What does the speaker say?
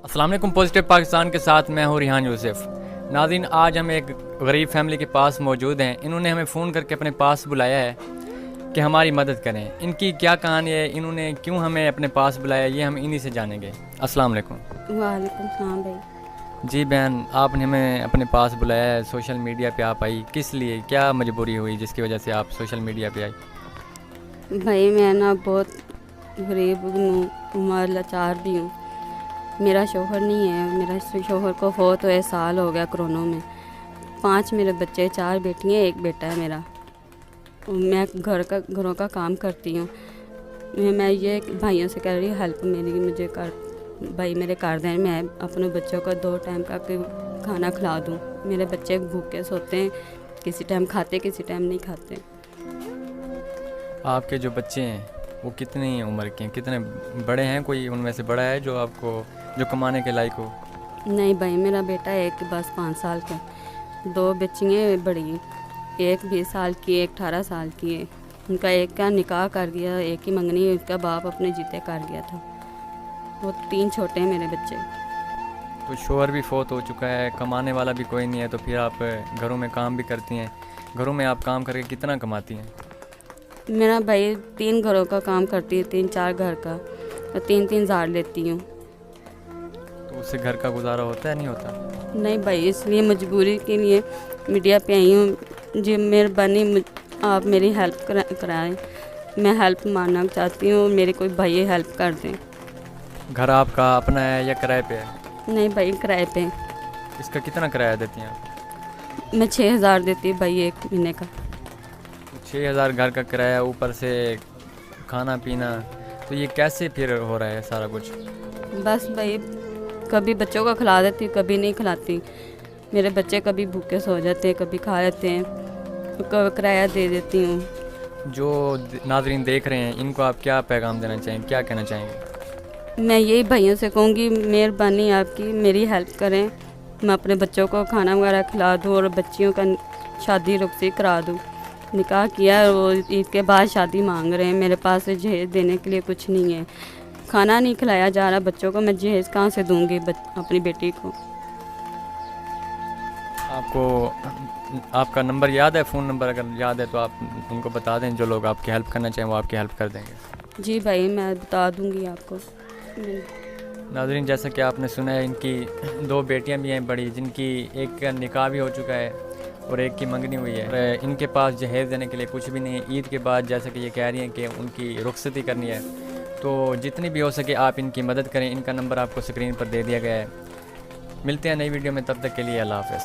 अस्सलाम वालेकुम। पॉजिटिव पाकिस्तान के साथ मैं हूँ रिहान यूसुफ। नाज़रीन, आज हम एक गरीब फैमिली के पास मौजूद हैं। इन्होंने हमें फ़ोन करके अपने पास बुलाया है कि हमारी मदद करें। इनकी क्या कहानी है, इन्होंने क्यों हमें अपने पास बुलाया, ये हम इन्हीं से जानेंगे। अस्सलाम वालेकुम। वालेकुम सलाम भाई। जी बहन, आपने हमें अपने पास बुलाया है, सोशल मीडिया पे आप आई, किस लिए, क्या मजबूरी हुई जिसकी वजह से आप सोशल मीडिया पे आई? भाई मैं ना बहुत गरीब हूँ और लाचार भी हूँ। मेरा शोहर नहीं है, मेरा शोहर को फौत हुए साल हो गया कोरोना में। 5 मेरे बच्चे, 4 बेटियाँ, 1 बेटा है मेरा। मैं घरों का काम करती हूँ। मैं ये भाइयों से कह रही हूँ हेल्प मेरी मुझे कर, भाई मेरे कर दें, मैं अपने बच्चों को 2 टाइम का खाना खिला दूँ। मेरे बच्चे भूखे सोते हैं, किसी टाइम खाते किसी टाइम नहीं खाते। आपके जो बच्चे हैं वो कितनी उम्र के हैं, कितने बड़े हैं? कोई उनमें से बड़ा है जो आपको जो कमाने के लायक हो? नहीं भाई, मेरा बेटा एक बस 5 साल का, 2 बच्चियाँ बड़ी, एक 20 साल की, एक 18 साल की है। उनका एक का निकाह कर गया, एक ही मंगनी उसका बाप अपने जीते कर गया था। वो 3 छोटे हैं मेरे बच्चे। तो शोहर भी फौत हो चुका है, कमाने वाला भी कोई नहीं है, तो फिर आप घरों में काम भी करती हैं। घरों में आप काम करके कितना कमाती हैं? मेरा भाई 3 घरों का काम करती है, 3-4 घर का, और 3-3 हज़ार लेती हूँ। तो उससे घर का गुजारा होता है, नहीं होता? नहीं भाई, इसलिए मजबूरी के लिए मीडिया पे आई हूँ। जी मेहरबानी, आप मेरी हेल्प कराएं। मैं हेल्प मांगना चाहती हूँ, मेरे कोई भाई हेल्प कर दें। घर आपका अपना है या किराए पे है? नहीं भाई, किराए पे। इसका कितना किराया देती हैं आप? मैं 6,000 देती हूँ भाई 1 महीने का। तो 6,000 घर का किराया, ऊपर से खाना पीना, तो ये कैसे फिर हो रहा है सारा कुछ? बस भाई, कभी बच्चों को खिला देती, कभी नहीं खिलाती। मेरे बच्चे कभी भूखे सो जाते हैं, कभी खा लेते हैं, किराया दे देती हूँ। जो नाजरीन देख रहे हैं, इनको आप क्या पैगाम देना चाहेंगे, क्या कहना चाहेंगे? मैं यही भाइयों से कहूँगी, मेहरबानी आपकी, मेरी हेल्प करें। मैं अपने बच्चों को खाना वगैरह खिला दूँ और बच्चियों का शादी रुखसी करा दूँ। निकाह किया और वो ईद के बाद शादी मांग रहे हैं। मेरे पास जहेज़ देने के लिए कुछ नहीं है, खाना नहीं खिलाया जा रहा बच्चों को, मैं जहेज़ कहाँ से दूँगी अपनी बेटी को। आपको आपका नंबर याद है, फ़ोन नंबर अगर याद है तो आप उनको बता दें। जो लोग आपकी हेल्प करना चाहें वो आपकी हेल्प कर देंगे। जी भाई, मैं बता दूँगी आपको। नाज़रीन, जैसा कि आपने सुना है, इनकी 2 बेटियां भी हैं बड़ी, जिनकी एक का निकाह भी हो चुका है और एक की मंगनी हुई है। और इनके पास जहेज़ देने के लिए कुछ भी नहीं है। ईद के बाद जैसा कि ये कह रही हैं कि उनकी रुखसती करनी है, तो जितनी भी हो सके आप इनकी मदद करें। इनका नंबर आपको स्क्रीन पर दे दिया गया है। मिलते हैं नई वीडियो में, तब तक के लिए अल्लाह हाफ़िज़।